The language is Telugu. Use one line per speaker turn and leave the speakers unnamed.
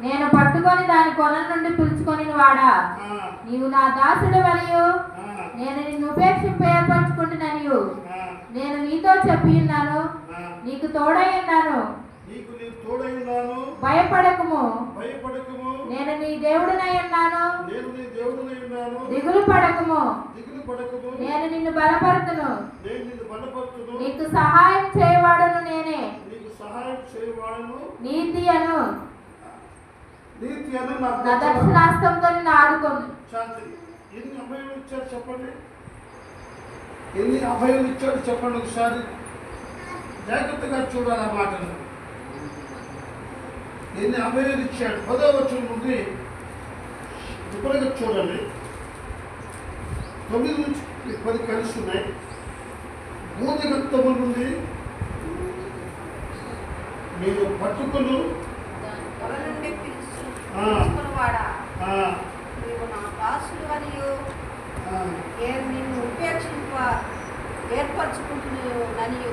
నేను పట్టుకొని దాని కొన నుండి పిలుచుకొని వాడా, నీవు నా దాసుడు వలియు నేను నిన్ను ఉపేక్షింప ఏర్పరచుకుంటున్నాను. నేను నీతో చెప్పి ఉన్నాను, నీకు తోడై ఉన్నాను, భయపడకుము, నేను నీ దేవుడినై ఉన్నాను, దిగులు పడకుము, నేను నిన్ను బలపరుతును, నీకు సహాయం చేయవాడును నేనే, నీతి అను నా దక్షిణాస్తంతో నిన్ను ఆడుకోను.
ఎన్ని అభయాలు ఇచ్చాడు చెప్పండి, ఎన్ని అభయాలు ఇచ్చాడు చెప్పండి. ఒకసారి జాగ్రత్తగా చూడాలి ఆ మాటలు. ఎన్ని అభయాలు ఇచ్చాడు. 10వ వచనం నుండి ఇప్పటికే చూడండి, 9 నుంచి 10 కలిసి ఉన్నాయి. భూదిగత్తము నుండి మీరు పట్టుకుని
నేను నిన్ను ఉపేక్షింప ఏర్పరచుకుంటున్నాను.